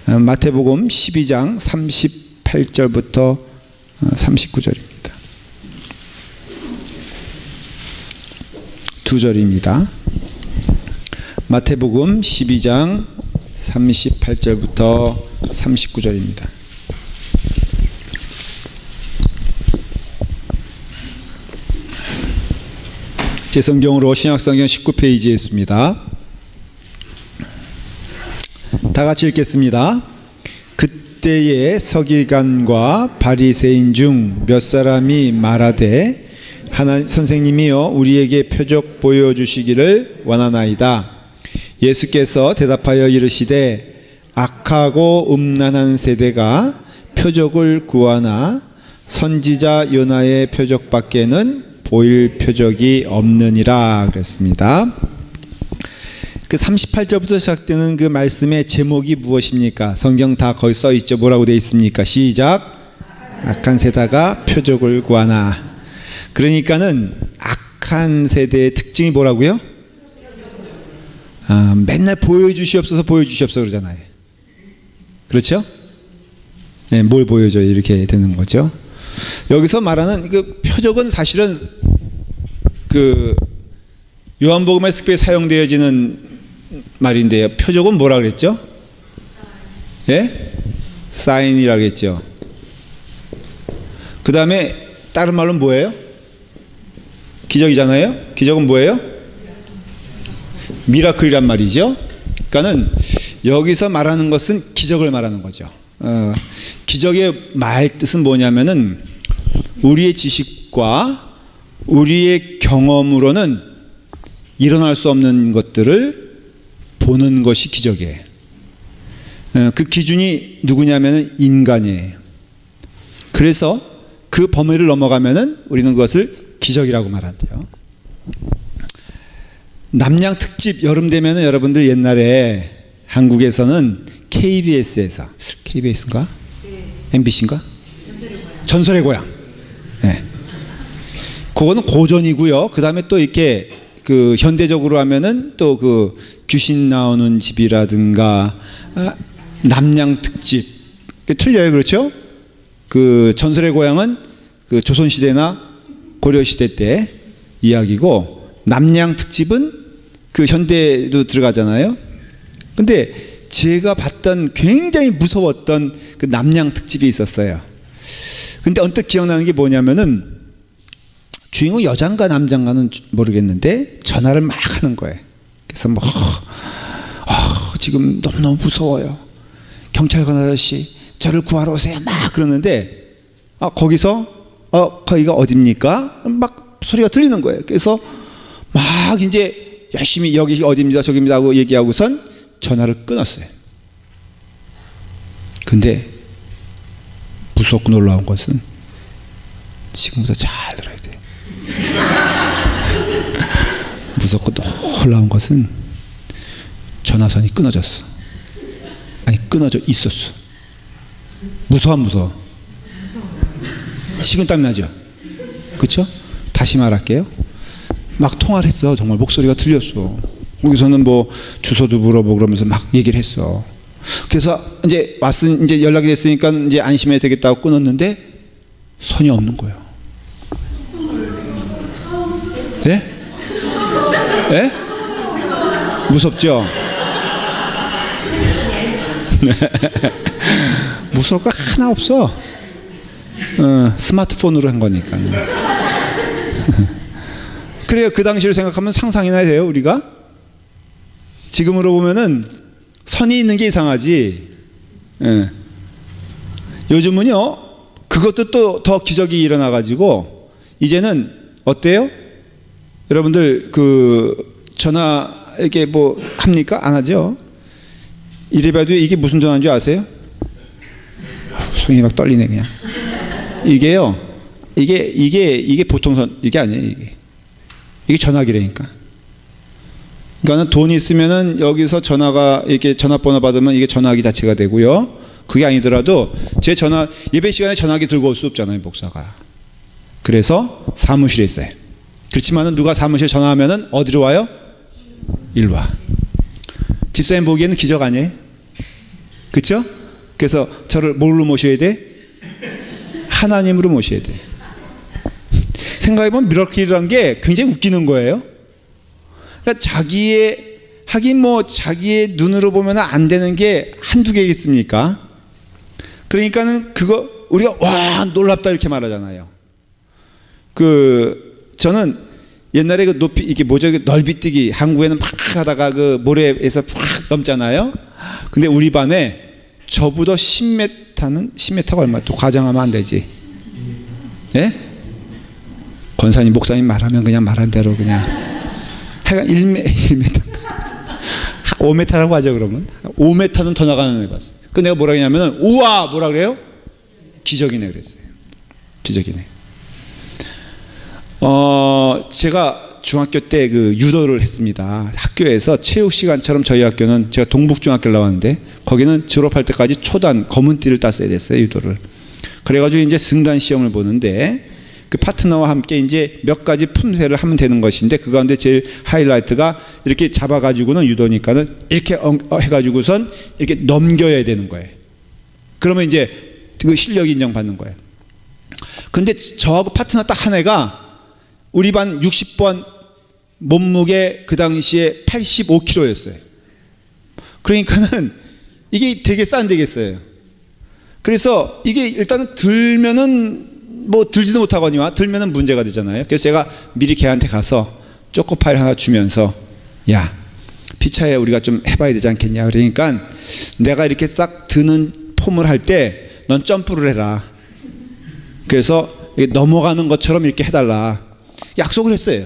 마태복음 12장 38절부터 39절입니다. 두 절입니다. 마태복음 12장 38절부터 39절입니다. 제 성경으로 신약성경 19페이지에 있습니다. 다 같이 읽겠습니다. 그때에 서기관과 바리새인 중 몇 사람이 말하되 하나님 선생님이여 우리에게 표적 보여주시기를 원하나이다. 예수께서 대답하여 이르시되 악하고 음란한 세대가 표적을 구하나 선지자 요나의 표적밖에는 보일 표적이 없느니라 그랬습니다. 그 38절부터 시작되는 그 말씀의 제목이 무엇입니까? 성경 다 거기 써 있죠. 뭐라고 되어 있습니까? 시작. 악한 세대가 표적을 구하나. 그러니까는 악한 세대의 특징이 뭐라고요? 맨날 보여주시옵소서 보여주시옵소서 그러잖아요. 그렇죠? 네, 뭘 보여줘요? 이렇게 되는 거죠. 여기서 말하는 그 표적은 사실은 그 요한복음에 특별히 사용되어지는 말인데요. 표적은 뭐라 그랬죠? 예? 사인이라고 했죠. 그 다음에 다른 말로는 뭐예요? 기적이잖아요. 기적은 뭐예요? 미라클이란 말이죠. 그러니까는 여기서 말하는 것은 기적을 말하는 거죠. 기적의 말 뜻은 뭐냐면은 우리의 지식과 우리의 경험으로는 일어날 수 없는 것들을 보는 것이 기적이에요. 그 기준이 누구냐면은 인간이에요. 그래서 그 범위를 넘어가면은 우리는 그것을 기적이라고 말하죠. 남양 특집 여름 되면은 여러분들 옛날에 한국에서는 KBS에서 KBS인가? MBC인가? 전설의 고향. 네. 그거는 고전이고요. 그 다음에 또 이렇게 그 현대적으로 하면은 또 그 귀신 나오는 집이라든가 남양 특집. 틀려요, 그렇죠? 그 전설의 고향은 그 조선시대나 고려시대 때 이야기고 남양 특집은 그 현대도 들어가잖아요. 근데 제가 봤던 굉장히 무서웠던 그 남양 특집이 있었어요. 근데 언뜻 기억나는 게 뭐냐면은 주인공 여잔가 남잔가는 모르겠는데 전화를 막 하는 거예요. 그래서 뭐 지금 너무너무 무서워요. 경찰관 아저씨 저를 구하러 오세요. 막 그러는데 거기서 거기가 어딥니까? 막 소리가 들리는 거예요. 그래서 막 이제 열심히 여기 어딥니다 저기입니다 하고 얘기하고선 전화를 끊었어요. 근데 무섭고 놀라운 것은 지금부터 잘 들어야 돼요. 무섭고 놀라운 것은 전화선이 끊어졌어. 아니 끊어져 있었어. 무서워 안 무서워? 식은땀 나죠? 그렇죠? 다시 말할게요. 막 통화를 했어. 정말 목소리가 들렸어. 거기서는 뭐 주소도 물어보고 그러면서 막 얘기를 했어. 그래서 이제 이제 연락이 됐으니까 이제 안심해야 되겠다고 끊었는데 선이 없는 거예요. 예? 예? 무섭죠? 무서울 거 하나 없어. 스마트폰으로 한 거니까. 그래요. 그 당시를 생각하면 상상이나 돼요, 우리가? 지금으로 보면은 선이 있는 게 이상하지. 요즘은요, 그것도 또 더 기적이 일어나가지고, 이제는 어때요? 여러분들 그 전화 이렇게 뭐 합니까? 안 하죠? 이래봐도 이게 무슨 전화인 줄 아세요? 손이 막 떨리네 그냥. 이게요, 이게 보통 이게 아니에요. 이게 전화기라니까. 그러니까는 돈이 있으면은 여기서 전화가 이렇게 전화번호 받으면 이게 전화기 자체가 되고요. 그게 아니더라도 제 전화 예배 시간에 전화기 들고 올 수 없잖아요, 목사가. 그래서 사무실에 있어요. 그렇지만은 누가 사무실 전화하면은 어디로 와요? 일로 와. 집사님 보기에는 기적 아니에요? 그렇죠? 그래서 저를 뭘로 모셔야 돼? 하나님으로 모셔야 돼. 생각해보면 미라클이라는 게 굉장히 웃기는 거예요. 그러니까 하긴 뭐 자기의 눈으로 보면 안 되는 게 한두 개겠습니까? 그러니까는 그거 우리가 와 놀랍다 이렇게 말하잖아요. 저는 옛날에 그 높이 이게 뭐죠? 넓이뛰기 한국에는 막 하다가 그 모래에서 팍 넘잖아요. 근데 우리 반에 저보다 10m가 얼마? 또 과장하면 안 되지. 예? 권사님 목사님 말하면 그냥 말한 대로 그냥 하여간 1m 5m라고 하죠. 그러면 5m는 더 나가는 애 봤어요. 그 내가 뭐라 했냐면은 우와 뭐라 그래요? 기적이네 그랬어요. 기적이네. 제가 중학교 때 그 유도를 했습니다. 학교에서 체육 시간처럼 저희 학교는 제가 동북중학교를 나왔는데 거기는 졸업할 때까지 초단 검은 띠를 땄어야 됐어요. 유도를. 그래가지고 이제 승단 시험을 보는데 그 파트너와 함께 이제 몇 가지 품새를 하면 되는 것인데 그 가운데 제일 하이라이트가 이렇게 잡아가지고는 유도니까는 이렇게 해가지고선 이렇게 넘겨야 되는 거예요. 그러면 이제 그 실력이 인정받는 거예요. 근데 저하고 파트너 딱 한 애가 우리 반 60번 몸무게 그 당시에 85kg였어요. 그러니까는 이게 되게 싼데겠어요. 그래서 이게 일단은 들면은 뭐 들지도 못하거니와 들면은 문제가 되잖아요. 그래서 제가 미리 걔한테 가서 초코파이를 하나 주면서 야 피차에 우리가 좀 해봐야 되지 않겠냐. 그러니까 내가 이렇게 싹 드는 폼을 할 때 넌 점프를 해라. 그래서 넘어가는 것처럼 이렇게 해달라. 약속을 했어요.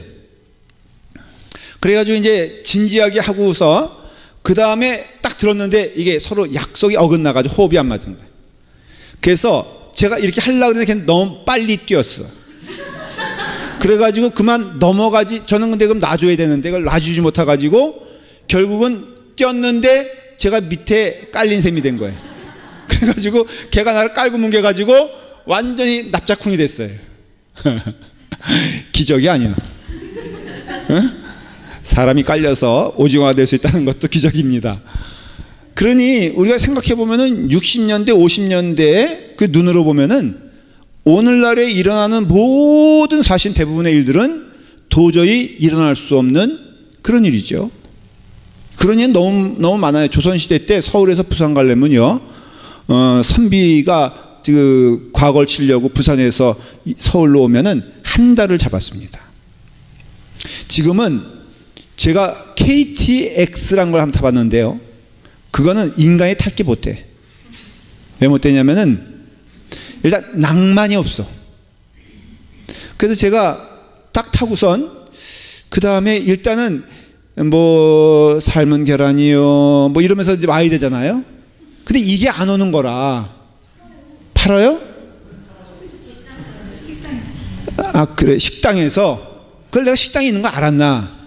그래가지고 이제 진지하게 하고서 그 다음에 딱 들었는데 이게 서로 약속이 어긋나가지고 호흡이 안 맞은 거예요. 그래서 제가 이렇게 하려고 했는데 걔는 너무 빨리 뛰었어. 그래가지고 그만 넘어가지. 저는 근데 그럼 놔줘야 되는데 그걸 놔주지 못해가지고 결국은 뛰었는데 제가 밑에 깔린 셈이 된 거예요. 그래가지고 걔가 나를 깔고 뭉개가지고 완전히 납작쿵이 됐어요. 기적이 아니야. 응? 사람이 깔려서 오징어가 될 수 있다는 것도 기적입니다. 그러니 우리가 생각해 보면은 60년대 50년대에 그 눈으로 보면은 오늘날에 일어나는 모든 사실 대부분의 일들은 도저히 일어날 수 없는 그런 일이죠. 그런 일 너무 많아요. 조선시대 때 서울에서 부산 가려면요 선비가 그 과거를 치려고 부산에서 서울로 오면은 한 달을 잡았습니다. 지금은 제가 KTX라는 걸 한번 타봤는데요. 그거는 인간이 탈 게 못돼. 왜 못되냐면은 일단 낭만이 없어. 그래서 제가 딱 타고선 그 다음에 일단은 뭐 삶은 계란이요 뭐 이러면서 이제 와야 되잖아요. 근데 이게 안 오는 거라. 팔아요? 아 그래 식당에서. 그걸 내가 식당에 있는 거 알았나.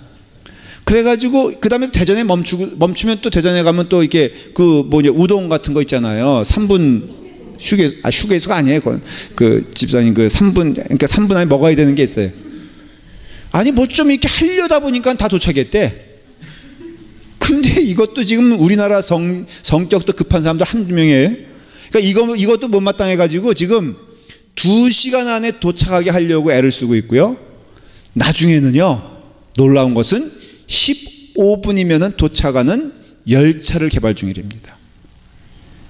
그래가지고 그 다음에 대전에 멈추면 또 대전에 가면 또 이렇게 그 뭐냐 우동 같은 거 있잖아요. 3분 휴게소가 아니에요. 그 집사님 그 3분 그러니까 3분 안에 먹어야 되는 게 있어요. 아니 뭐 좀 이렇게 하려다 보니까 다 도착했대. 근데 이것도 지금 우리나라 성격도 급한 사람들 한두 명이에요. 그러니까 이것도 못마땅해가지고 지금 2시간 안에 도착하게 하려고 애를 쓰고 있고요. 나중에는요 놀라운 것은 15분이면 도착하는 열차를 개발 중이랍니다.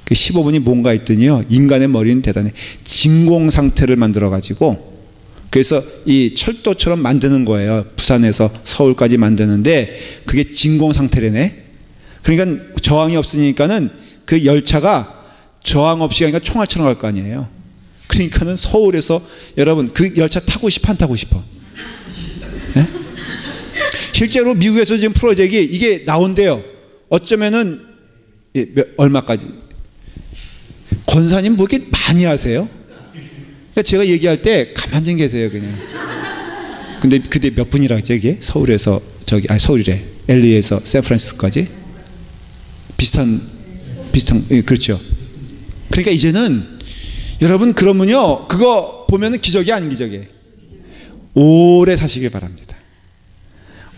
그 15분이 뭔가 했더니요 인간의 머리는 대단해. 진공 상태를 만들어 가지고 그래서 이 철도처럼 만드는 거예요. 부산에서 서울까지 만드는데 그게 진공 상태래네. 그러니까 저항이 없으니까는 그 열차가 저항 없이 가니까 총알처럼 갈 거 아니에요. 그러니까는 서울에서 여러분 그 열차 타고 싶어 안 타고 싶어? 네? 실제로 미국에서 지금 프로젝트가 이게 나온대요. 어쩌면은 얼마까지? 권사님 뭐 이렇게 많이 하세요? 그러니까 제가 얘기할 때 가만 좀 계세요 그냥. 근데 그때 몇 분이라 했죠 이게? 서울에서 서울이래. LA에서 샌프란시스코까지 비슷한 그렇죠. 그러니까 이제는 여러분 그러면요 그거 보면은 기적이 아닌 기적이에요. 오래 사시길 바랍니다.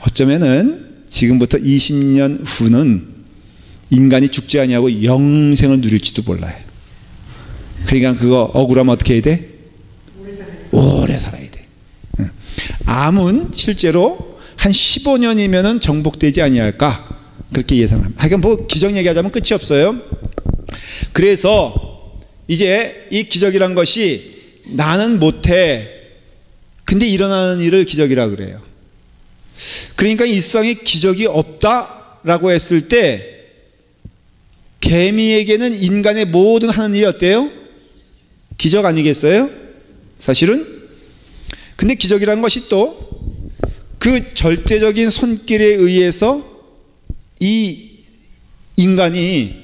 어쩌면은 지금부터 20년 후는 인간이 죽지 아니하고 영생을 누릴지도 몰라요. 그러니까 그거 억울하면 어떻게 해야 돼? 오래 살아야 돼. 암은 실제로 한 15년이면은 정복되지 아니할까 그렇게 예상합니다. 하여간 뭐 기적 얘기하자면 끝이 없어요. 그래서 이제 이 기적이란 것이 나는 못해. 근데 일어나는 일을 기적이라 그래요. 그러니까 이 세상에 기적이 없다라고 했을 때 개미에게는 인간의 모든 하는 일이 어때요? 기적 아니겠어요? 사실은. 근데 기적이라는 것이 또 그 절대적인 손길에 의해서 이 인간이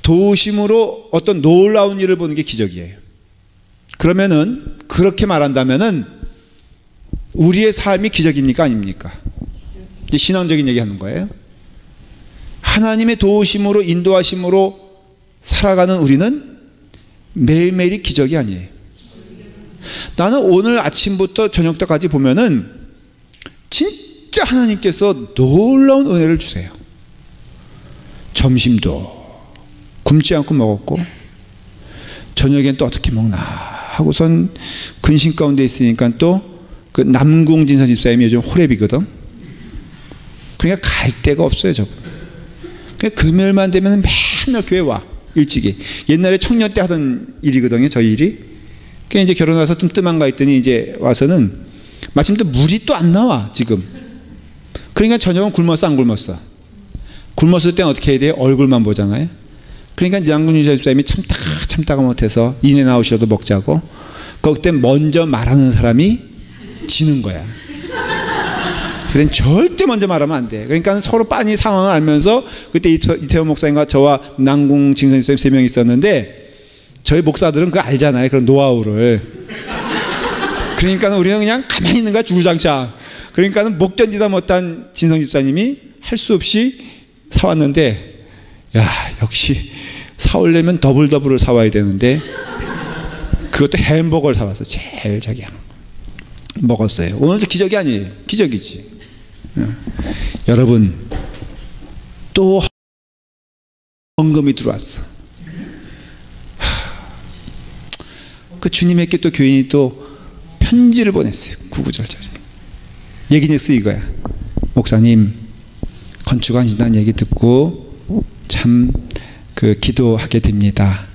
도심으로 어떤 놀라운 일을 보는 게 기적이에요. 그러면은 그렇게 말한다면은 우리의 삶이 기적입니까 아닙니까? 이제 신앙적인 얘기하는 거예요. 하나님의 도우심으로 인도하심으로 살아가는 우리는 매일매일이 기적이 아니에요. 나는 오늘 아침부터 저녁 때까지 보면은 진짜 하나님께서 놀라운 은혜를 주세요. 점심도 굶지 않고 먹었고 저녁엔 또 어떻게 먹나 하고선 근심 가운데 있으니까 또 그 남궁 진선 집사님이 요즘 호랩이거든. 그러니까 갈 데가 없어요. 저분. 그러니까 금요일만 되면 맨날 교회 와. 일찍이. 옛날에 청년 때 하던 일이거든요. 저희 일이. 그러니까 이제 결혼해서 좀 뜸한가 했더니 이제 와서는 마침 또 물이 또 안 나와 지금. 그러니까 저녁은 굶었어 안 굶었어? 굶었을 땐 어떻게 해야 돼요? 얼굴만 보잖아요. 그러니까 남궁 진선 집사님이 참다가 못해서 이내 나오셔도 먹자고. 그때 먼저 말하는 사람이 지는 거야. 그땐 절대 먼저 말하면 안 돼. 그러니까 서로 빤히 상황을 알면서 그때 이태원 목사님과 저와 남궁 진선 집사님 3명 있었는데 저희 목사들은 그거 알잖아요. 그런 노하우를. 그러니까 우리는 그냥 가만히 있는 거야 주구장창. 그러니까 목 견디다 못한 진성 집사님이 할 수 없이 사왔는데 야 역시 사오려면 더블을 사와야 되는데 그것도 햄버거를 사왔어. 제일 자기 먹었어요. 오늘도 기적이 아니에요. 기적이지. 여러분 또 헌금이 들어왔어. 그 주님에게 또 교인이 또 편지를 보냈어요. 구구절절히. 얘기는 이거야. 목사님 건축하신다는 얘기 듣고 참 그 기도하게 됩니다.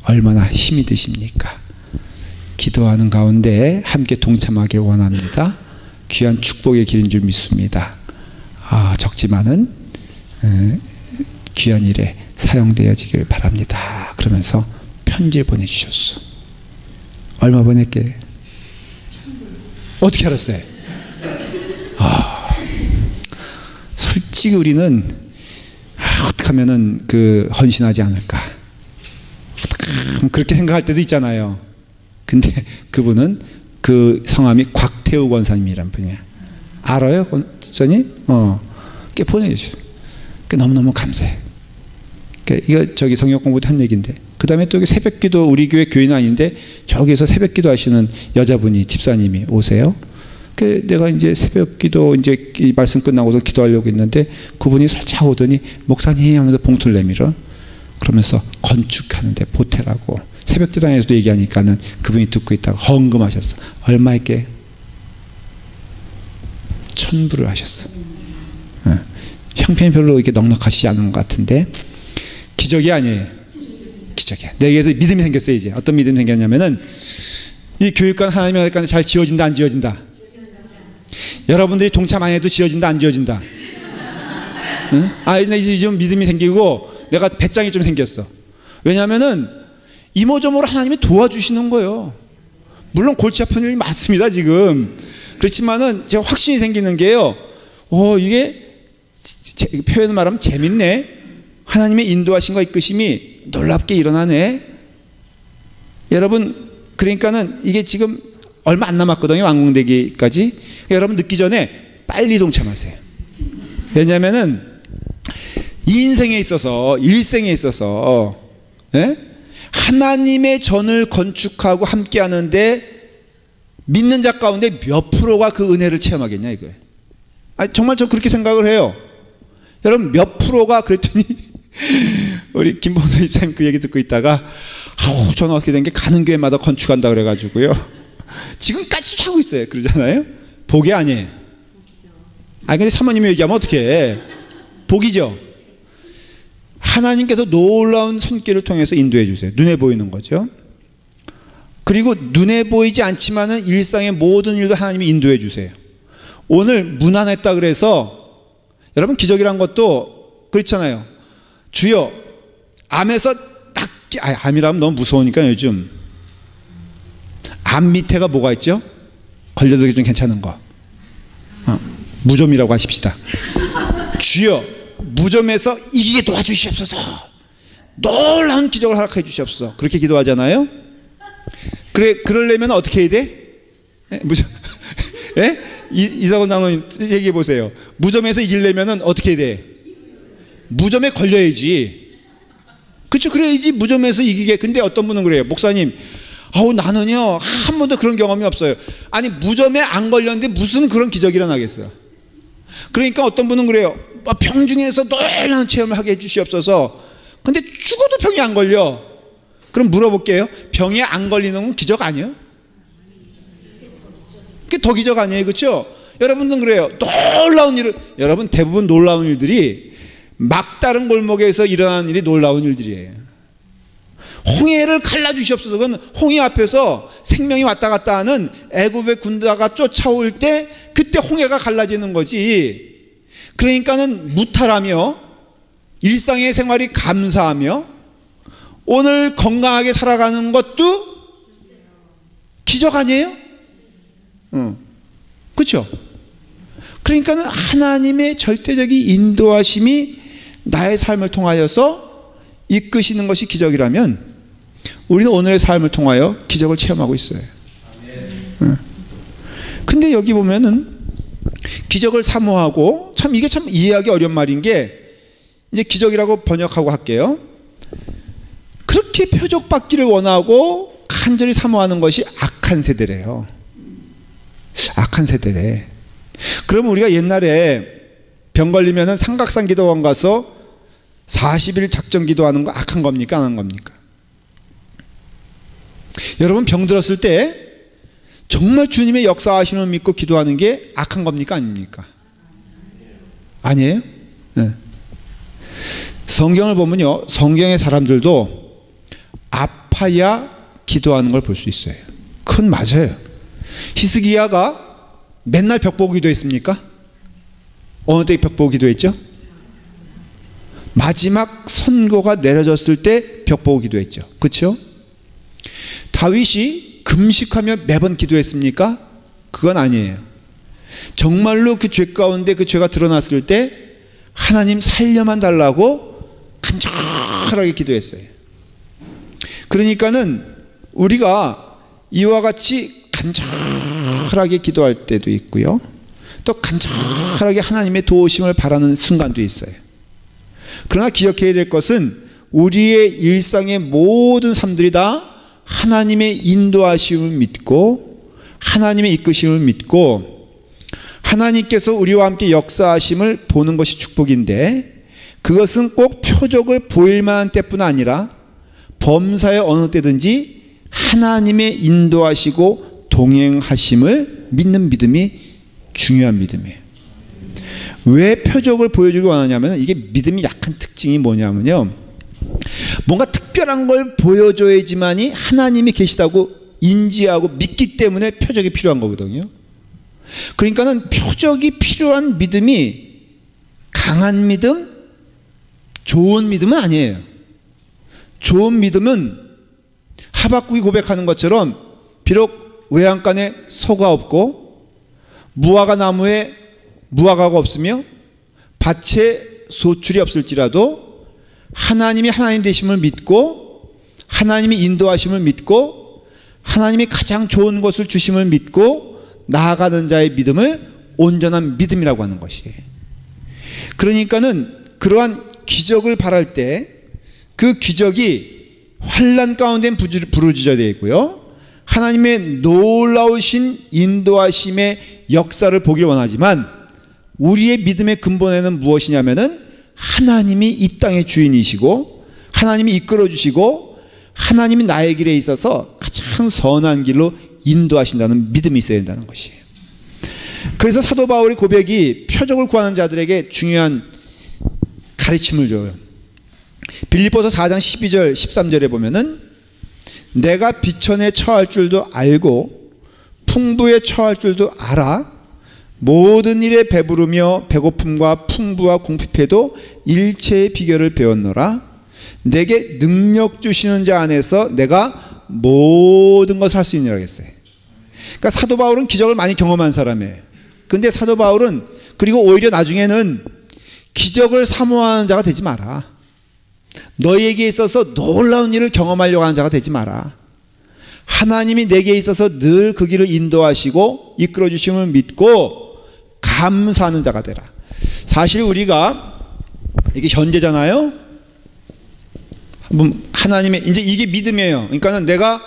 얼마나 힘이 드십니까? 기도하는 가운데 함께 동참하길 원합니다. 귀한 축복의 길인 줄 믿습니다. 적지만은 귀한 일에 사용되어지길 바랍니다. 그러면서 편지를 보내주셨어. 얼마 보낼게? 어떻게 알았어요? 솔직히 우리는 어떻게 하면은 그 헌신하지 않을까? 그렇게 생각할 때도 있잖아요. 근데 그분은 그 성함이 곽태우 권사님이란 분이에요. 알아요? 권사님? 꽤 보내주셔. 너무너무 감사해. 이거 저기 성역 공부 때 한 얘기인데. 그 다음에 또 새벽 기도, 우리 교회 교인 아닌데 저기서 새벽 기도 하시는 여자분이, 집사님이 오세요. 내가 이제 새벽 기도 이제 이 말씀 끝나고서 기도하려고 했는데 그분이 살짝 오더니 목사님 하면서 봉투를 내밀어. 그러면서 건축하는데 보태라고. 새벽 기도장에서도 얘기하니까는 그분이 듣고 있다가 헌금하셨어. 얼마에게? 1,000불을 하셨어. 형편이 별로 이렇게 넉넉하시지 않은 것 같은데 기적이 아니에요. 기적이야. 내게서 믿음이 생겼어요. 이제 어떤 믿음이 생겼냐면은 이 교육관 하나님의 교육관이 잘 지어진다 안 지어진다? 여러분들이 동참 안 해도 지어진다 안 지어진다? 응? 이제 좀 믿음이 생기고 내가 배짱이 좀 생겼어. 왜냐하면은 이모저모로 하나님이 도와주시는 거예요. 물론 골치 아픈 일이 많습니다 지금. 그렇지만은 제가 확신이 생기는 게요. 이게 표현을 말하면 재밌네. 하나님의 인도하심과 이끄심이 놀랍게 일어나네. 여러분 그러니까는 이게 지금 얼마 안 남았거든요. 완공되기까지. 여러분 늦기 전에 빨리 동참하세요. 왜냐하면은 인생에 있어서 일생에 있어서 하나님의 전을 건축하고 함께 하는데 믿는 자 가운데 몇 프로가 그 은혜를 체험하겠냐 이거예요. 정말 저 그렇게 생각을 해요. 여러분 몇 프로가 그랬더니 우리 김봉선 집사님 그 얘기 듣고 있다가 아우 전화 어떻게 된 게 가는 교회마다 건축한다 그래가지고요. 지금까지도 하고 있어요. 그러잖아요. 복이 아니에요. 아니 근데 사모님이 얘기하면 어떻게 해? 복이죠. 하나님께서 놀라운 손길을 통해서 인도해 주세요. 눈에 보이는 거죠. 그리고 눈에 보이지 않지만은 일상의 모든 일도 하나님이 인도해 주세요. 오늘 문안했다 그래서 여러분 기적이란 것도 그렇잖아요. 주여 암에서 낫게, 암이라면 너무 무서우니까 요즘 암 밑에가 뭐가 있죠? 걸려도 좀 괜찮은 거. 무좀이라고 하십시다. 주여 무좀에서 이기게 도와주시옵소서. 놀라운 기적을 허락해 주시옵소서. 그렇게 기도하잖아요. 그래 그러려면 어떻게 해야 돼? 무좀. 예? 이사건 장로님 얘기해 보세요. 무점에서 이기려면 어떻게 해야 돼? 무점에 걸려야지. 그렇죠. 그래야지 무점에서 이기게. 근데 어떤 분은 그래요. 목사님 아우 나는요 한 번도 그런 경험이 없어요. 아니 무점에 안 걸렸는데 무슨 그런 기적이 일어나겠어요. 그러니까 어떤 분은 그래요. 병 중에서 놀라운 체험을 하게 해주시옵소서. 근데 죽어도 병이 안 걸려. 그럼 물어볼게요. 병에 안 걸리는 건 기적 아니에요? 그게 더 기적 아니에요? 그렇죠? 여러분들은 그래요. 놀라운 일을, 여러분 대부분 놀라운 일들이 막다른 골목에서 일어나는 일이 놀라운 일들이에요. 홍해를 갈라주시옵소서. 그건 홍해 앞에서 생명이 왔다 갔다 하는 애굽의 군대가 쫓아올 때 그때 홍해가 갈라지는 거지. 그러니까는 무탈하며 일상의 생활이 감사하며 오늘 건강하게 살아가는 것도 기적 아니에요? 그렇죠? 그러니까는 하나님의 절대적인 인도하심이 나의 삶을 통하여서 이끄시는 것이 기적이라면 우리는 오늘의 삶을 통하여 기적을 체험하고 있어요. 근데 여기 보면은 기적을 사모하고 참 이게 참 이해하기 어려운 말인 게 이제 기적이라고 번역하고 할게요. 그렇게 표적받기를 원하고 간절히 사모하는 것이 악한 세대래요. 악한 세대래. 그러면 우리가 옛날에 병 걸리면은 삼각산 기도원 가서 40일 작정 기도하는 거 악한 겁니까? 안 한 겁니까? 여러분 병 들었을 때 정말 주님의 역사하심을 믿고 기도하는 게 악한 겁니까? 아닙니까? 아니에요? 네. 성경을 보면요, 성경의 사람들도 아파야 기도하는 걸 볼 수 있어요. 그건 맞아요. 히스기야가 맨날 벽 보고 기도했습니까? 어느 때 벽 보고 기도했죠? 마지막 선고가 내려졌을 때 벽 보고 기도했죠. 그렇죠? 다윗이 금식하며 매번 기도했습니까? 그건 아니에요. 정말로 그 죄 가운데 그 죄가 드러났을 때 하나님 살려만 달라고 간절하게 기도했어요. 그러니까는 우리가 이와 같이 간절하게 기도할 때도 있고요, 또 간절하게 하나님의 도우심을 바라는 순간도 있어요. 그러나 기억해야 될 것은 우리의 일상의 모든 삶들이 다 하나님의 인도하심을 믿고 하나님의 이끄심을 믿고 하나님께서 우리와 함께 역사하심을 보는 것이 축복인데, 그것은 꼭 표적을 보일 만한 때뿐 아니라 범사의 어느 때든지 하나님의 인도하시고 동행하심을 믿는 믿음이 중요한 믿음이에요. 왜 표적을 보여주기 원하냐면, 이게 믿음이 약한 특징이 뭐냐면요, 뭔가 특별한 걸 보여줘야지만이 하나님이 계시다고 인지하고 믿기 때문에 표적이 필요한 거거든요. 그러니까는 표적이 필요한 믿음이 강한 믿음, 좋은 믿음은 아니에요. 좋은 믿음은 하박국이 고백하는 것처럼 비록 외양간에 소가 없고 무화과 나무에 무화과가 없으며 밭에 소출이 없을지라도 하나님이 하나님 되심을 믿고 하나님이 인도하심을 믿고 하나님이 가장 좋은 것을 주심을 믿고 나아가는 자의 믿음을 온전한 믿음이라고 하는 것이에요. 그러니까는 그러한 기적을 바랄 때 그 기적이 환난 가운데 부르짖어야 되고요, 하나님의 놀라우신 인도하심의 역사를 보길 원하지만 우리의 믿음의 근본에는 무엇이냐면은 하나님이 이 땅의 주인이시고 하나님이 이끌어 주시고 하나님이 나의 길에 있어서 가장 선한 길로 인도하신다는 믿음이 있어야 된다는 것이에요. 그래서 사도 바울의 고백이 표적을 구하는 자들에게 중요한 가르침을 줘요. 빌립보서 4장 12절 13절에 보면은 내가 비천에 처할 줄도 알고 풍부에 처할 줄도 알아 모든 일에 배부르며 배고픔과 풍부와 궁핍해도 일체의 비결을 배웠노라. 내게 능력 주시는 자 안에서 내가 모든 것을 할 수 있느라 했어요. 그러니까 사도 바울은 기적을 많이 경험한 사람이에요. 근데 사도 바울은 그리고 오히려 나중에는 기적을 사모하는 자가 되지 마라. 너희에게 있어서 놀라운 일을 경험하려고 하는 자가 되지 마라. 하나님이 내게 있어서 늘 그 길을 인도하시고 이끌어 주심을 믿고 감사하는 자가 되라. 사실 우리가 이게 현재잖아요. 하나님의 이제 이게 믿음이에요. 그러니까는 내가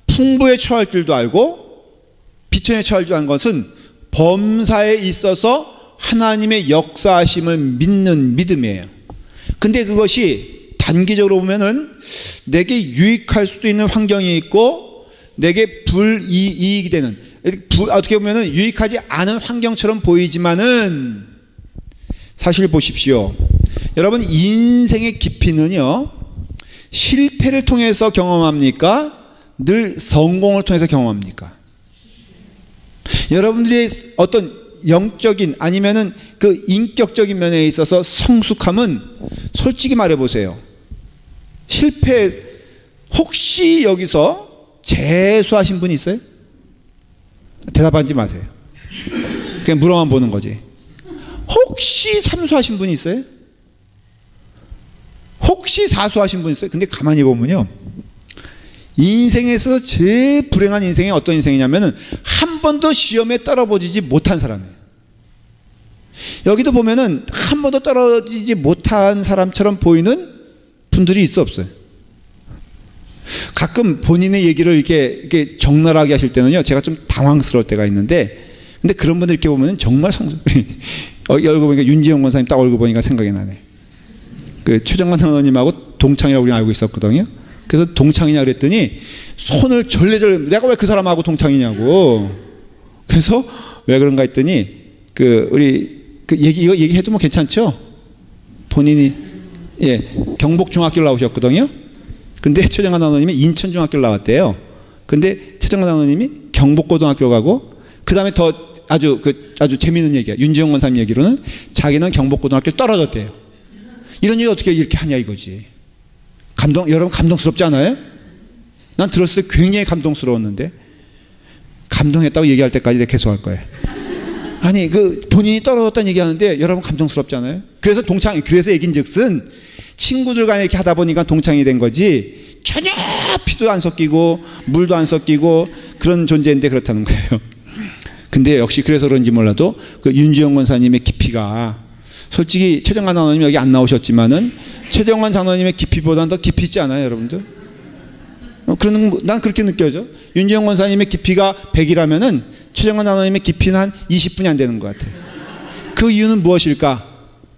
풍부에 처할 줄도 알고 비천에 처할 줄 아는 것은 범사에 있어서 하나님의 역사하심을 믿는 믿음이에요. 근데 그것이 단기적으로 보면은 내게 유익할 수도 있는 환경이 있고 내게 불이익이 되는 어떻게 보면은 유익하지 않은 환경처럼 보이지만은 사실 보십시오. 여러분 인생의 깊이는요 실패를 통해서 경험합니까? 늘 성공을 통해서 경험합니까? 여러분들의 어떤 영적인 아니면은 그 인격적인 면에 있어서 성숙함은 솔직히 말해보세요. 실패 혹시 여기서 재수하신 분 있어요? 대답하지 마세요. 그냥 물어만 보는 거지. 혹시 삼수하신 분 있어요? 혹시 사수하신 분 있어요? 근데 가만히 보면요 인생에서 제일 불행한 인생이 어떤 인생이냐면은 한 번도 시험에 떨어지지 못한 사람이에요. 여기도 보면은 한 번도 떨어지지 못한 사람처럼 보이는 분들이 있어 없어요? 가끔 본인의 얘기를 이렇게 적나라하게 하실 때는요 제가 좀 당황스러울 때가 있는데 근데 그런 분들 이렇게 보면 정말 얼굴 보니까 윤지영 권사님 딱 얼굴 보니까 생각이 나네. 그 최정관 선생님하고 동창이라고 우리는 알고 있었거든요. 그래서 동창이냐 그랬더니 손을 절레절레 내가 왜 그 사람하고 동창이냐고. 그래서 왜 그런가 했더니 그 우리 그 이거 얘기해도 뭐 괜찮죠? 본인이 경복 중학교를 나오셨거든요. 근데 최정관 선생님이 인천 중학교를 나왔대요. 근데 최정관 선생님이 경복 고등학교 가고 그 다음에 더 아주 재미있는 얘기야. 윤지영 권사님 얘기로는 자기는 경복 고등학교 떨어졌대요. 이런 얘기 어떻게 이렇게 하냐 이거지. 여러분 감동스럽지 않아요? 난 들었을 때 굉장히 감동스러웠는데 감동했다고 얘기할 때까지 내가 계속 할 거예요. 아니 그 본인이 떨어졌다는 얘기하는데 여러분 감동스럽지 않아요? 그래서 얘긴즉슨 친구들 간에 이렇게 하다 보니까 동창이 된 거지 전혀 피도 안 섞이고 물도 안 섞이고 그런 존재인데 그렇다는 거예요. 근데 역시 그래서 그런지 몰라도 그 윤지영 권사님의 깊이가 솔직히 최정관 장로님 여기 안 나오셨지만은 최정관 장로님의 깊이보다는 더 깊이 있지 않아요 여러분들? 난 그렇게 느껴져. 윤지영 권사님의 깊이가 100이라면은 최정관 장로님의 깊이는 한 20분이 안 되는 것 같아요. 그 이유는 무엇일까?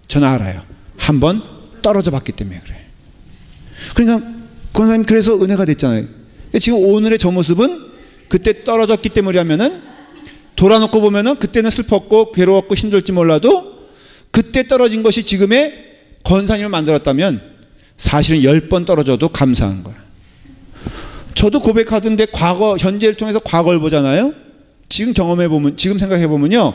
저는 알아요. 한번 떨어져 봤기 때문에 그래요. 그러니까 권사님 그래서 은혜가 됐잖아요. 지금 오늘의 저 모습은 그때 떨어졌기 때문이라면은 돌아놓고 보면은 그때는 슬펐고 괴로웠고 힘들지 몰라도 그때 떨어진 것이 지금의 권사님을 만들었다면 사실은 10번 떨어져도 감사한 거야. 저도 고백하던데 과거, 현재를 통해서 과거를 보잖아요. 지금 경험해보면, 지금 생각해보면요.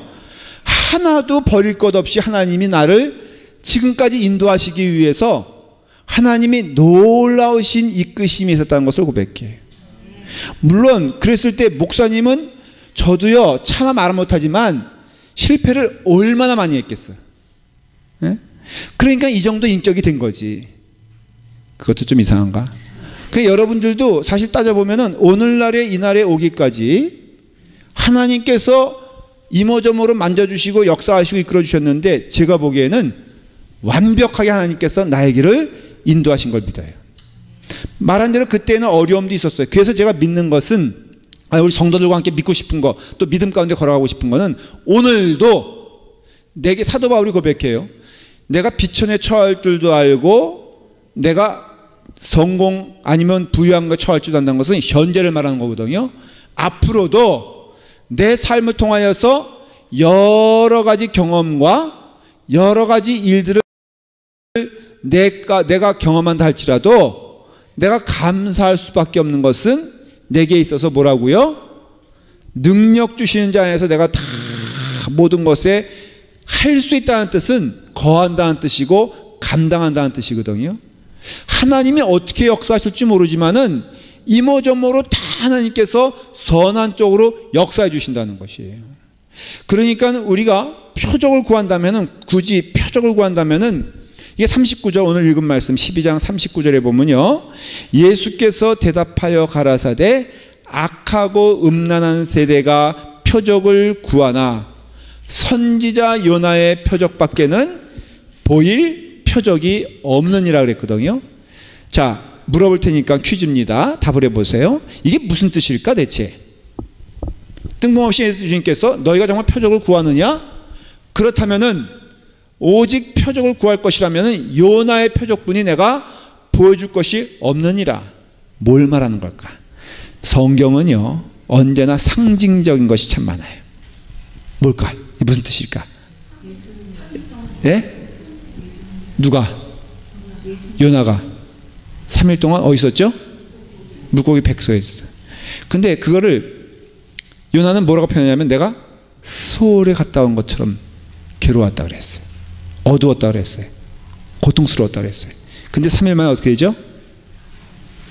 하나도 버릴 것 없이 하나님이 나를 지금까지 인도하시기 위해서 하나님이 놀라우신 이끄심이 있었다는 것을 고백해요. 물론 그랬을 때 목사님은 저도요 차마 말 못하지만 실패를 얼마나 많이 했겠어요. 네? 그러니까 이 정도 인격이 된 거지. 그것도 좀 이상한가? 그러니까 여러분들도 사실 따져보면은 오늘날의 이날에 오기까지 하나님께서 이모저모로 만져주시고 역사하시고 이끌어주셨는데 제가 보기에는 완벽하게 하나님께서 나의 길을 인도하신 걸 믿어요. 말한 대로 그때는 어려움도 있었어요. 그래서 제가 믿는 것은 우리 성도들과 함께 믿고 싶은 거 또 믿음 가운데 걸어가고 싶은 거는 오늘도 내게 사도 바울이 고백해요. 내가 비천에 처할 줄도 알고 내가 성공 아니면 부유함과 처할 줄도 안다는 것은 현재를 말하는 거거든요. 앞으로도 내 삶을 통하여서 여러 가지 경험과 여러 가지 일들을 내가 경험한다 할지라도 내가 감사할 수밖에 없는 것은 내게 있어서 뭐라고요? 능력 주시는 자 안에서 내가 다 모든 것에 할 수 있다는 뜻은 거한다는 뜻이고 감당한다는 뜻이거든요. 하나님이 어떻게 역사하실지 모르지만은 이모저모로 다 하나님께서 선한 쪽으로 역사해 주신다는 것이에요. 그러니까 우리가 표적을 구한다면은, 굳이 표적을 구한다면은, 이게 39절 오늘 읽은 말씀 12장 39절에 보면요, 예수께서 대답하여 가라사대 악하고 음란한 세대가 표적을 구하나 선지자 요나의 표적밖에는 보일 표적이 없느니라 그랬거든요. 자, 물어볼 테니까 퀴즈입니다. 답을 해보세요. 이게 무슨 뜻일까 대체? 뜬금없이 예수 주님께서 너희가 정말 표적을 구하느냐? 그렇다면은 오직 표적을 구할 것이라면은 요나의 표적뿐이 내가 보여줄 것이 없느니라. 뭘 말하는 걸까? 성경은요 언제나 상징적인 것이 참 많아요. 뭘까? 무슨 뜻일까? 예? 누가? 요나가 3일 동안 어디 있었죠? 물고기 백소에 있었어요. 근데 그거를 요나는 뭐라고 표현하냐면 내가 수월에 갔다 온 것처럼 괴로웠다 그랬어요. 어두웠다 그랬어요. 고통스러웠다 그랬어요. 근데 3일 만에 어떻게 되죠?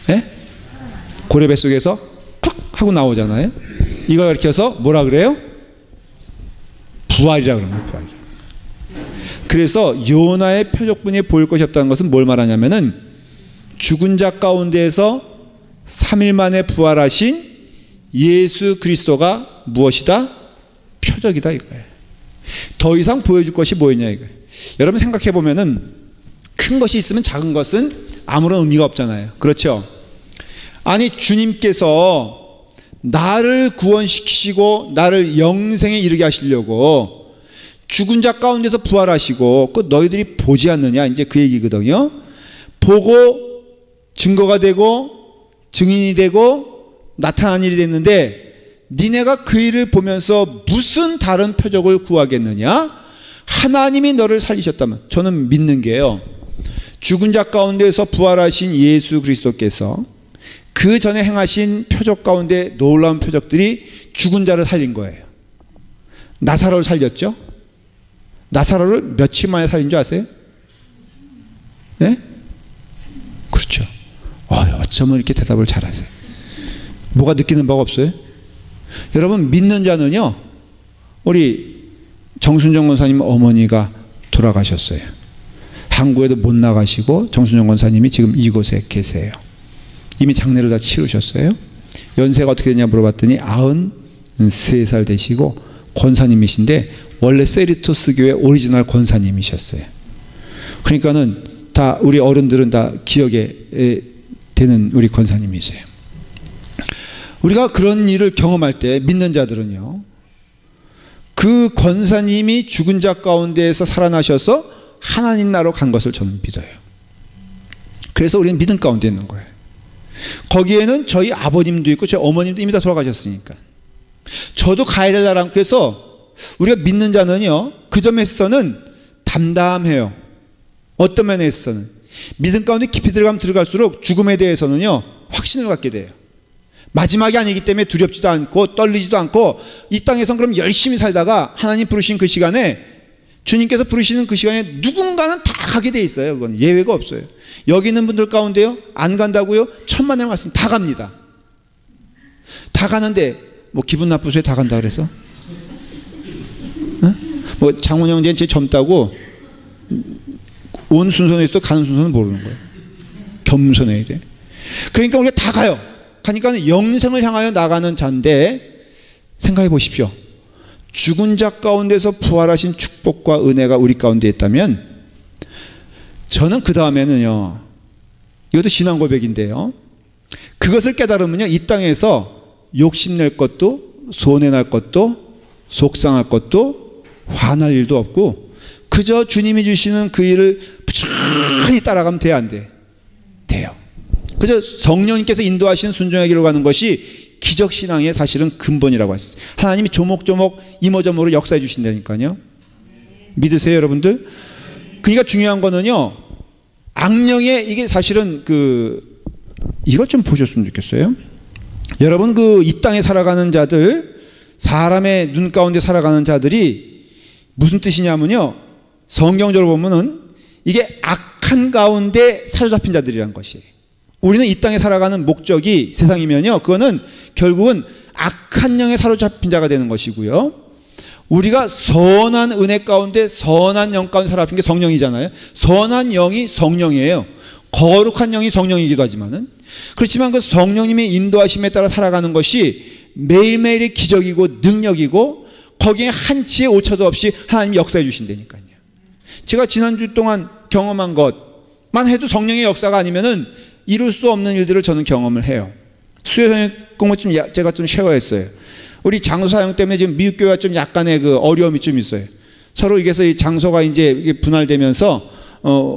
예? 고래 뱃속에서 쿡 하고 나오잖아요. 이걸 가리켜서 뭐라 그래요? 부활이라 그럽니다. 부활. 그래서 요나의 표적뿐이 보일 것이 없다는 것은 뭘 말하냐면은 죽은 자 가운데에서 3일 만에 부활하신 예수 그리스도가 무엇이다? 표적이다 이거예요. 더 이상 보여줄 것이 뭐였냐 이거예요. 여러분 생각해 보면은 큰 것이 있으면 작은 것은 아무런 의미가 없잖아요. 그렇죠? 아니 주님께서 나를 구원시키시고 나를 영생에 이르게 하시려고 죽은 자 가운데서 부활하시고 그 너희들이 보지 않느냐 이제 그 얘기거든요. 보고 증거가 되고 증인이 되고 나타난 일이 됐는데 니네가 그 일을 보면서 무슨 다른 표적을 구하겠느냐? 하나님이 너를 살리셨다면. 저는 믿는 게요, 죽은 자 가운데서 부활하신 예수 그리스도께서 그 전에 행하신 표적 가운데 놀라운 표적들이 죽은 자를 살린 거예요. 나사로를 살렸죠. 나사로를 며칠 만에 살린 줄 아세요? 네? 그렇죠. 어쩌면 이렇게 대답을 잘하세요. 뭐가 느끼는 바가 없어요? 여러분 믿는 자는요, 우리 정순정 권사님 어머니가 돌아가셨어요. 한국에도 못 나가시고 정순정 권사님이 지금 이곳에 계세요. 이미 장례를 다 치르셨어요. 연세가 어떻게 되냐 물어봤더니 93살 되시고 권사님이신데 원래 세리토스 교회 오리지널 권사님이셨어요. 그러니까는 다 우리 어른들은 다 기억에 되는 우리 권사님이세요. 우리가 그런 일을 경험할 때 믿는 자들은요, 그 권사님이 죽은 자 가운데에서 살아나셔서 하나님 나라로 간 것을 저는 믿어요. 그래서 우리는 믿음 가운데 있는 거예요. 거기에는 저희 아버님도 있고 저희 어머님도 이미 다 돌아가셨으니까 저도 가야 될 나라. 그래서 우리가 믿는 자는요 그 점에 있어서는 담담해요. 어떤 면에 있어서는 믿음 가운데 깊이 들어가면 들어갈수록 죽음에 대해서는요 확신을 갖게 돼요. 마지막이 아니기 때문에 두렵지도 않고 떨리지도 않고 이 땅에선 그럼 열심히 살다가 하나님 부르신 그 시간에, 주님께서 부르시는 그 시간에 누군가는 다 가게 돼 있어요. 그건 예외가 없어요. 여기 있는 분들 가운데요 안 간다고요? 천만 원 왔으면 다 갑니다. 다 가는데 뭐 기분 나쁘세요? 다 간다 그래서? 어? 뭐 장원 형제는 제일 젊다고 온 순서에 있어 가는 순서는 모르는 거예요. 겸손해야 돼. 그러니까 우리가 다 가요. 가니까 영생을 향하여 나가는 자인데 생각해 보십시오. 죽은 자 가운데서 부활하신 축복과 은혜가 우리 가운데 있다면 저는 그 다음에는요, 이것도 신앙 고백인데요, 그것을 깨달으면요 이 땅에서 욕심낼 것도 손해날 것도 속상할 것도 화날 일도 없고 그 그저 주님이 주시는 그 일을 부지런히 따라가면 돼야 안 돼? 돼요. 그저 성령님께서 인도하시는 순종의 길로 가는 것이 기적신앙의 사실은 근본이라고 했어요. 하나님이 조목조목 이모저모로 역사해 주신다니까요. 믿으세요, 여러분들? 그러니까 중요한 거는요, 악령의 이게 사실은 이것 좀 보셨으면 좋겠어요. 여러분, 이 땅에 살아가는 자들, 사람의 눈 가운데 살아가는 자들이 무슨 뜻이냐면요, 성경적으로 보면은 이게 악한 가운데 사로잡힌 자들이란 것이에요. 우리는 이 땅에 살아가는 목적이 세상이면요, 그거는 결국은 악한 영에 사로잡힌 자가 되는 것이고요, 우리가 선한 은혜 가운데 선한 영 가운데 사로잡힌 게 성령이잖아요. 선한 영이 성령이에요. 거룩한 영이 성령이기도 하지만은, 그렇지만 그 성령님의 인도하심에 따라 살아가는 것이 매일매일의 기적이고 능력이고, 거기에 한치의 오차도 없이 하나님이 역사해 주신다니까요. 제가 지난주 동안 경험한 것만 해도 성령의 역사가 아니면은 이룰 수 없는 일들을 저는 경험을 해요. 수요성의 공부 좀 제가 좀 쉐어했어요. 우리 장소 사용 때문에 지금 미국 교회가 좀 약간의 어려움이 좀 있어요. 서로 이게서 이 장소가 이제 분할되면서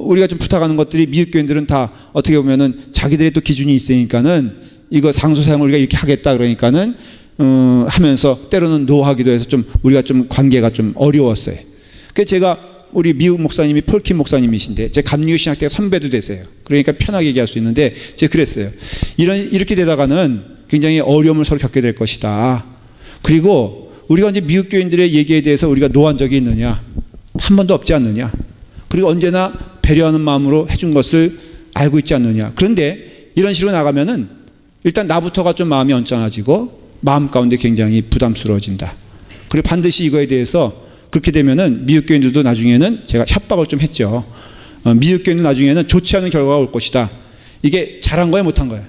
우리가 좀 부탁하는 것들이 미국 교인들은 다 어떻게 보면은 자기들의 또 기준이 있으니까는 이거 장소 사용을 우리가 이렇게 하겠다 그러니까는 하면서 때로는 노하기도 해서 좀 우리가 좀 관계가 좀 어려웠어요. 그래서 제가 우리 미국 목사님이 폴킴 목사님이신데 제 감리교 신학대 선배도 되세요. 그러니까 편하게 얘기할 수 있는데 제가 그랬어요. 이렇게 되다가는 굉장히 어려움을 서로 겪게 될 것이다. 그리고 우리가 이제 미국 교인들의 얘기에 대해서 우리가 노한 적이 있느냐? 한 번도 없지 않느냐? 그리고 언제나 배려하는 마음으로 해준 것을 알고 있지 않느냐? 그런데 이런 식으로 나가면은 일단 나부터가 좀 마음이 언짢아지고 마음 가운데 굉장히 부담스러워진다. 그리고 반드시 이거에 대해서 그렇게 되면은 미국 교인들도 나중에는 제가 협박을 좀 했죠. 미국 교인들 나중에는 좋지 않은 결과가 올 것이다. 이게 잘한 거예요, 못한 거예요?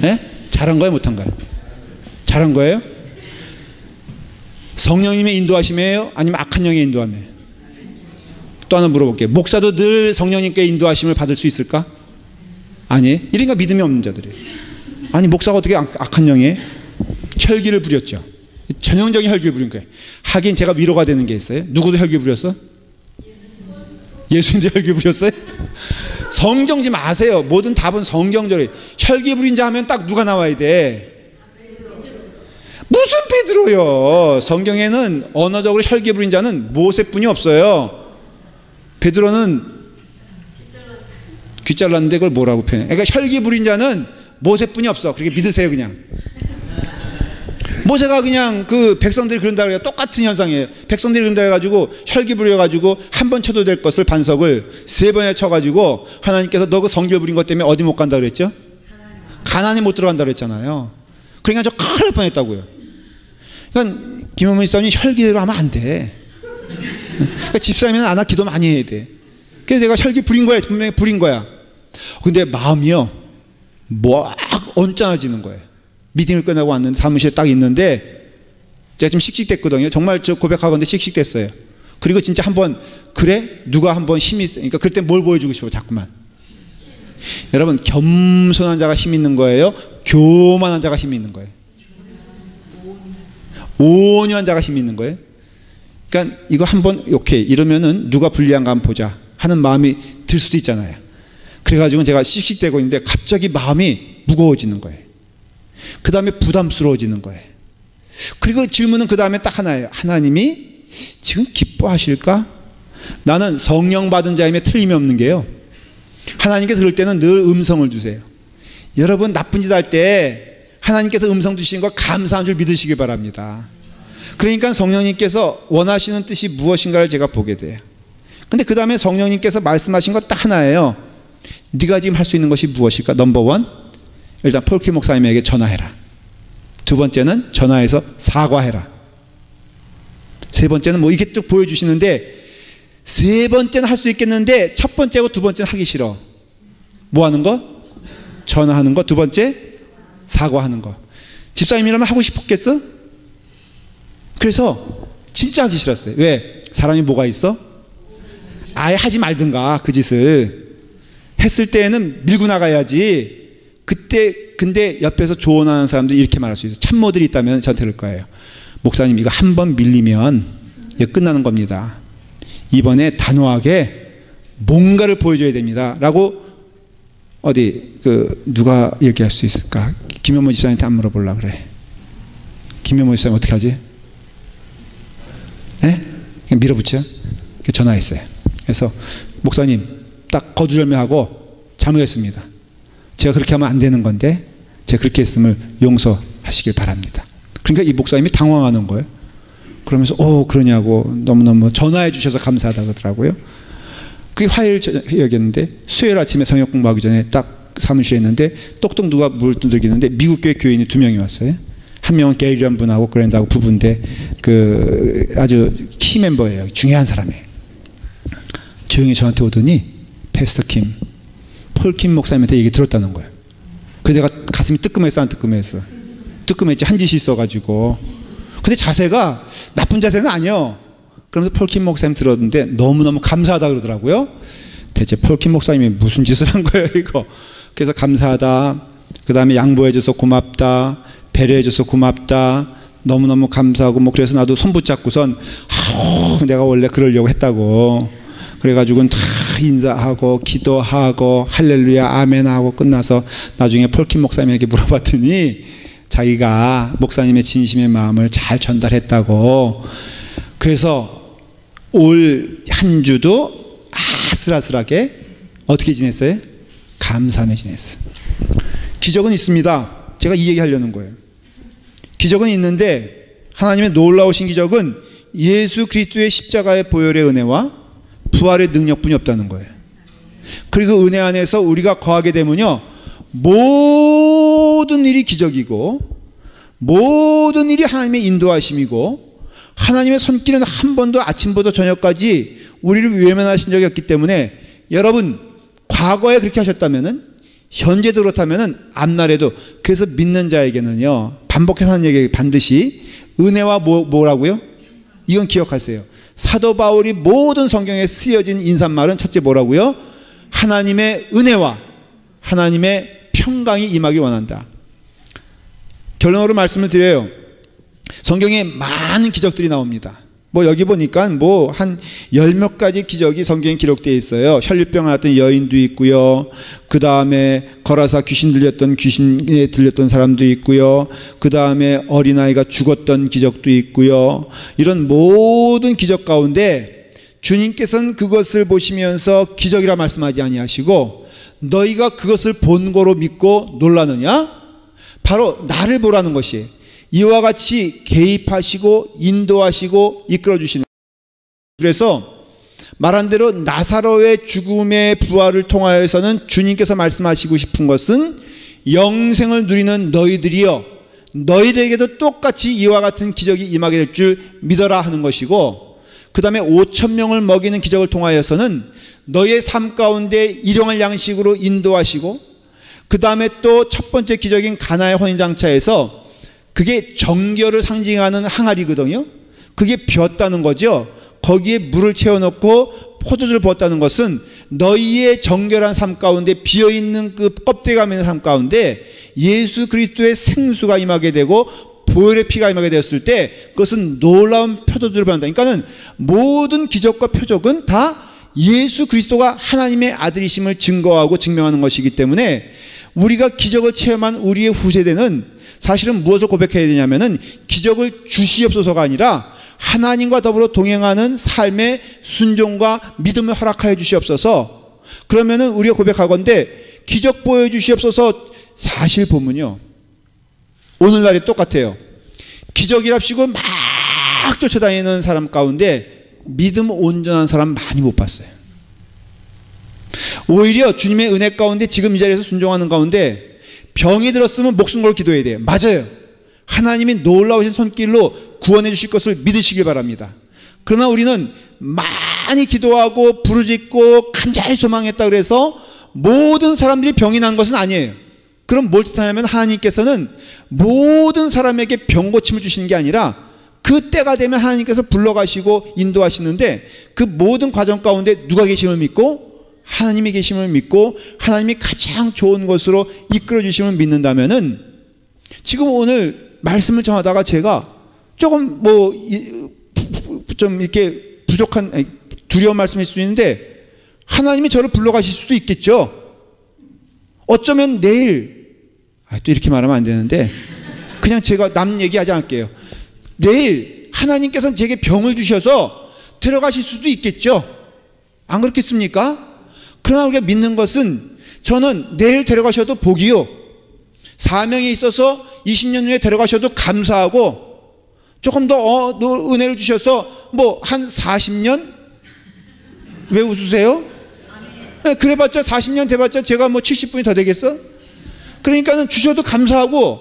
네? 잘한 거예요, 못한 거예요? 잘한 거예요? 성령님의 인도하심이에요? 아니면 악한 영의 인도함이에요? 또 하나 물어볼게요. 목사도 늘 성령님께 인도하심을 받을 수 있을까? 아니, 이러니까 믿음이 없는 자들이에요. 아니, 목사가 어떻게 악한 영에 혈기를 부렸죠. 전형적인 혈기를 부린 거예요. 하긴 제가 위로가 되는 게 있어요. 누구도 혈기 부렸어? 예수님도 혈기 부렸어요? 성경 좀 아세요. 모든 답은 성경적이에요. 혈기 부린 자 하면 딱 누가 나와야 돼? 무슨 베드로요? 성경에는 언어적으로 혈기 부린 자는 모세뿐이 없어요. 베드로는 귀 잘랐는데 그걸 뭐라고 표현해? 그러니까 혈기 부린 자는 모세뿐이 없어. 그렇게 믿으세요, 그냥. 모세가 그냥 백성들이 그런다 그래요. 똑같은 현상이에요. 백성들이 그런다 해가지고 혈기 부려가지고 한 번 쳐도 될 것을 반석을 3번에 쳐가지고 하나님께서 너 그 성길 부린 것 때문에 어디 못 간다 그랬죠? 가나안에 못 들어간다 그랬잖아요. 그러니까 저 큰일 날 뻔했다고요. 그러니까 김원문 집사님이 혈기대로 하면 안 돼. 그러니까 집사님은 안 하 기도 많이 해야 돼. 그래서 내가 혈기 부린 거야. 분명히 부린 거야. 근데 마음이요, 막 언짢아지는 거예요. 미팅을 끝나고 왔는데 사무실에 딱 있는데 제가 좀 씩씩댔거든요. 정말 저 고백하건데 씩씩댔어요. 그리고 진짜 한번 그래? 누가 한번 힘이 있어. 그러니까 그때 뭘 보여주고 싶어 자꾸만. 여러분, 겸손한 자가 힘 있는 거예요? 교만한 자가 힘 있는 거예요? 온유한 자가 힘 있는 거예요? 그러니까 이거 한번 오케이 이러면은 누가 불리한가 한번 보자 하는 마음이 들 수도 있잖아요. 그래가지고 제가 씩씩대고 있는데 갑자기 마음이 무거워지는 거예요. 그 다음에 부담스러워지는 거예요. 그리고 질문은 그 다음에 딱 하나예요. 하나님이 지금 기뻐하실까? 나는 성령 받은 자임에 틀림이 없는 게요, 하나님께서 들을 때는 늘 음성을 주세요. 여러분, 나쁜 짓 할 때 하나님께서 음성 주시는 거 감사한 줄 믿으시기 바랍니다. 그러니까 성령님께서 원하시는 뜻이 무엇인가를 제가 보게 돼요. 근데 그 다음에 성령님께서 말씀하신 거 딱 하나예요. 네가 지금 할 수 있는 것이 무엇일까? 넘버 원, 일단 폴킴 목사님에게 전화해라. 두 번째는 전화해서 사과해라. 세 번째는 뭐 이렇게 쭉 보여주시는데, 세 번째는 할 수 있겠는데 첫 번째하고 두 번째는 하기 싫어. 뭐 하는 거? 전화하는 거. 두 번째 사과하는 거. 집사님이라면 하고 싶었겠어? 그래서 진짜 하기 싫었어요. 왜? 사람이 뭐가 있어? 아예 하지 말든가 그 짓을. 했을 때에는 밀고 나가야지. 그때 근데 옆에서 조언하는 사람들이 이렇게 말할 수 있어요. 참모들이 있다면 저한테 그럴 거예요. 목사님, 이거 한 번 밀리면 이거 끝나는 겁니다. 이번에 단호하게 뭔가를 보여줘야 됩니다 라고 누가 얘기할 수 있을까? 김현모 집사님한테 안 물어보려고 그래. 김현모 집사님 어떻게 하지? 네? 그냥 밀어붙여. 전화했어요. 그래서 목사님 딱 거두절미하고 잘못했습니다. 제가 그렇게 하면 안 되는 건데 제가 그렇게 했음을 용서하시길 바랍니다. 그러니까 이 목사님이 당황하는 거예요. 그러면서 그러냐고 너무너무 전화해 주셔서 감사하다 그러더라고요. 그게 화요일이었는데 수요일 아침에 성역 공부하기 전에 딱 사무실에 있는데 똑똑 누가 물 두들기는데 미국 교회 교인이 2명이 왔어요. 한 명은 게일이라는 분하고 그랜드하고 부부인데 아주 키 멤버예요. 중요한 사람이에요. 조용히 저한테 오더니 패스터 킴, 폴 킴 목사님한테 얘기 들었다는 거예요. 그래서 내가 가슴이 뜨끔했어 안 뜨끔했어? 뜨끔했지. 한 짓이 있어가지고. 근데 자세가 나쁜 자세는 아니에요. 그러면서 폴 킴 목사님 들었는데 너무너무 감사하다 그러더라고요. 대체 폴 킴 목사님이 무슨 짓을 한 거예요 이거. 그래서 감사하다, 그 다음에 양보해줘서 고맙다, 배려해줘서 고맙다, 너무너무 감사하고 그래서 나도 손 붙잡고선 내가 원래 그러려고 했다고 그래가지고는 다 인사하고 기도하고 할렐루야 아멘하고 끝나서 나중에 폴킴 목사님에게 물어봤더니 자기가 목사님의 진심의 마음을 잘 전달했다고. 그래서 올 한 주도 아슬아슬하게 어떻게 지냈어요? 감사하며 지냈어요. 기적은 있습니다. 제가 이 얘기 하려는 거예요. 기적은 있는데 하나님의 놀라우신 기적은 예수 그리스도의 십자가의 보혈의 은혜와 부활의 능력뿐이 없다는 거예요. 그리고 은혜 안에서 우리가 거하게 되면요 모든 일이 기적이고 모든 일이 하나님의 인도하심이고 하나님의 손길은 한 번도 아침부터 저녁까지 우리를 외면하신 적이 없기 때문에 여러분 과거에 그렇게 하셨다면은 현재도 그렇다면은 앞날에도 그래서 믿는 자에게는요 반복해서 하는 얘기 반드시 은혜와 뭐라고요? 이건 기억하세요. 사도 바울이 모든 성경에 쓰여진 인사말은 첫째 뭐라고요? 하나님의 은혜와 하나님의 평강이 임하길 원한다. 결론으로 말씀을 드려요. 성경에 많은 기적들이 나옵니다. 여기 보니까 한 10몇 가지 기적이 성경에 기록되어 있어요. 혈류병 앓았던 여인도 있고요. 그 다음에 거라사 귀신에 들렸던 사람도 있고요. 그 다음에 어린아이가 죽었던 기적도 있고요. 이런 모든 기적 가운데 주님께서는 그것을 보시면서 기적이라 말씀하지 아니하시고 너희가 그것을 본 거로 믿고 놀라느냐? 바로 나를 보라는 것이에요. 이와 같이 개입하시고 인도하시고 이끌어주시는. 그래서 말한 대로 나사로의 죽음의 부활을 통하여서는 주님께서 말씀하시고 싶은 것은 영생을 누리는 너희들이여 너희들에게도 똑같이 이와 같은 기적이 임하게 될 줄 믿어라 하는 것이고, 그 다음에 5,000명을 먹이는 기적을 통하여서는 너희의 삶 가운데 일용할 양식으로 인도하시고, 그 다음에 또 첫 번째 기적인 가나의 혼인장차에서 그게 정결을 상징하는 항아리거든요. 그게 비었다는 거죠. 거기에 물을 채워넣고 포도주를 부었다는 것은 너희의 정결한 삶 가운데 비어있는 그 껍데기감 있는 삶 가운데 예수 그리스도의 생수가 임하게 되고 보혈의 피가 임하게 되었을 때 그것은 놀라운 표적들을 보인다. 그러니까는 모든 기적과 표적은 다 예수 그리스도가 하나님의 아들이심을 증거하고 증명하는 것이기 때문에 우리가 기적을 체험한 우리의 후세대는 사실은 무엇을 고백해야 되냐면은 기적을 주시옵소서가 아니라 하나님과 더불어 동행하는 삶의 순종과 믿음을 허락하여 주시옵소서. 그러면은 우리가 고백하건대 기적 보여주시옵소서. 사실 보면요 오늘날이 똑같아요. 기적이랍시고 막 쫓아다니는 사람 가운데 믿음 온전한 사람 많이 못 봤어요. 오히려 주님의 은혜 가운데 지금 이 자리에서 순종하는 가운데 병이 들었으면 목숨 걸고 기도해야 돼요. 맞아요. 하나님이 놀라우신 손길로 구원해 주실 것을 믿으시길 바랍니다. 그러나 우리는 많이 기도하고 부르짖고 간절히 소망했다 그래서 모든 사람들이 병이 난 것은 아니에요. 그럼 뭘 뜻하냐면 하나님께서는 모든 사람에게 병 고침을 주시는 게 아니라 그 때가 되면 하나님께서 불러가시고 인도하시는데 그 모든 과정 가운데 누가 계심을 믿고 하나님이 계심을 믿고 하나님이 가장 좋은 것으로 이끌어 주심을 믿는다면은 지금 오늘 말씀을 전하다가 제가 조금 좀 이렇게 부족한 두려운 말씀일 수 있는데 하나님이 저를 불러가실 수도 있겠죠. 어쩌면 내일, 또 이렇게 말하면 안 되는데 그냥 제가 남 얘기하지 않을게요. 내일 하나님께서는 제게 병을 주셔서 데려가실 수도 있겠죠. 안 그렇겠습니까? 그러나 우리가 믿는 것은 저는 내일 데려가셔도 복이요, 사명에 있어서 20년 후에 데려가셔도 감사하고, 조금 더 은혜를 주셔서 뭐 한 40년? 왜 웃으세요? 그래봤자 40년 돼봤자 제가 뭐 70분이 더 되겠어? 그러니까는 주셔도 감사하고,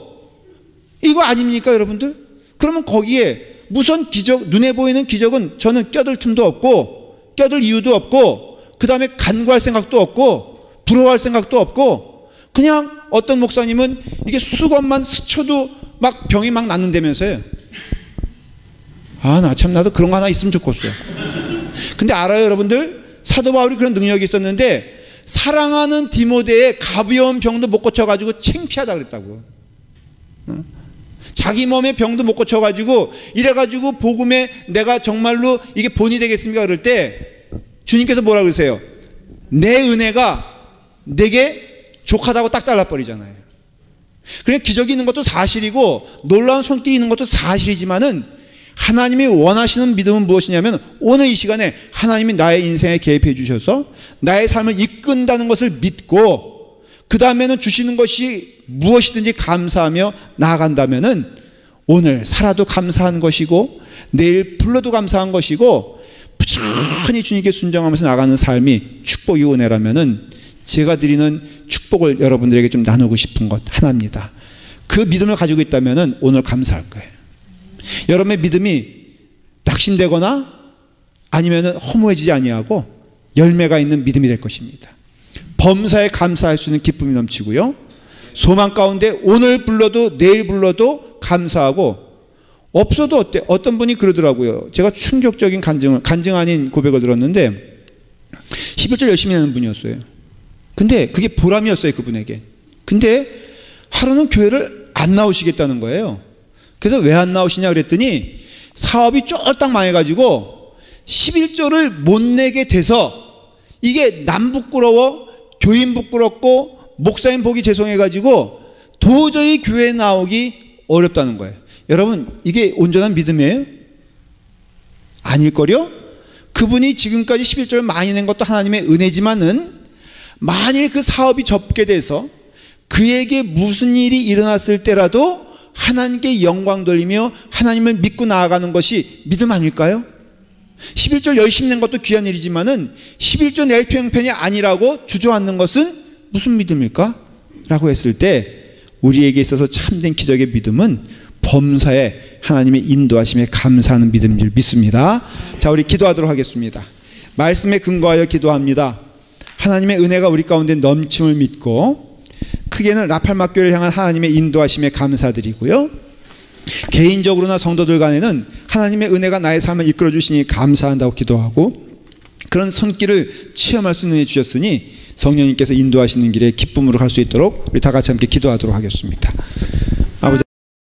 이거 아닙니까 여러분들? 그러면 거기에 무슨 기적, 눈에 보이는 기적은 저는 껴들 틈도 없고 껴들 이유도 없고, 그 다음에 간구할 생각도 없고 부러워할 생각도 없고, 그냥 어떤 목사님은 이게 수건만 스쳐도 막 병이 막 낫는다면서요. 나 참 나도 그런 거 하나 있으면 좋겠어. 근데 알아요 여러분들? 사도 바울이 그런 능력이 있었는데 사랑하는 디모데의 가벼운 병도 못 고쳐가지고 창피하다 그랬다고. 자기 몸의 병도 못 고쳐가지고 이래가지고 복음에 내가 정말로 이게 본이 되겠습니까? 그럴 때 주님께서 뭐라 그러세요? 내 은혜가 내게 족하다고 딱 잘라버리잖아요. 그냥 기적이 있는 것도 사실이고 놀라운 손길이 있는 것도 사실이지만은, 하나님이 원하시는 믿음은 무엇이냐면 오늘 이 시간에 하나님이 나의 인생에 개입해 주셔서 나의 삶을 이끈다는 것을 믿고, 그 다음에는 주시는 것이 무엇이든지 감사하며 나아간다면은 오늘 살아도 감사한 것이고 내일 불러도 감사한 것이고, 부지런히 주님께 순종하면서 나가는 삶이 축복이 은혜라면은 제가 드리는 축복을 여러분들에게 좀 나누고 싶은 것 하나입니다. 그 믿음을 가지고 있다면은 오늘 감사할 거예요. 여러분의 믿음이 낙심되거나 아니면은 허무해지지 아니하고 열매가 있는 믿음이 될 것입니다. 범사에 감사할 수 있는 기쁨이 넘치고요, 소망 가운데 오늘 불러도 내일 불러도 감사하고, 없어도 어때? 어떤 분이 그러더라고요. 제가 충격적인 간증 아닌 고백을 들었는데 11절 열심히 하는 분이었어요. 근데 그게 보람이었어요 그분에게. 근데 하루는 교회를 안 나오시겠다는 거예요. 그래서 왜 안 나오시냐 그랬더니 사업이 쫄딱 망해가지고 11조를 못 내게 돼서, 이게 남 부끄러워, 교인 부끄럽고 목사님 보기 죄송해가지고 도저히 교회에 나오기 어렵다는 거예요. 여러분, 이게 온전한 믿음이에요? 아닐걸요? 그분이 지금까지 11조를 많이 낸 것도 하나님의 은혜지만은, 만일 그 사업이 접게 돼서 그에게 무슨 일이 일어났을 때라도 하나님께 영광 돌리며 하나님을 믿고 나아가는 것이 믿음 아닐까요? 11조 열심히 낸 것도 귀한 일이지만은 11조 낼 형편이 아니라고 주저앉는 것은 무슨 믿음일까? 라고 했을 때 우리에게 있어서 참된 기적의 믿음은 범사에 하나님의 인도하심에 감사하는 믿음인 줄 믿습니다. 자, 우리 기도하도록 하겠습니다. 말씀에 근거하여 기도합니다. 하나님의 은혜가 우리 가운데 넘침을 믿고, 크게는 라팔마교회를 향한 하나님의 인도하심에 감사드리고요, 개인적으로나 성도들 간에는 하나님의 은혜가 나의 삶을 이끌어 주시니 감사한다고 기도하고, 그런 손길을 체험할 수 있는 애 주셨으니 성령님께서 인도하시는 길에 기쁨으로 갈 수 있도록 우리 다 같이 함께 기도하도록 하겠습니다.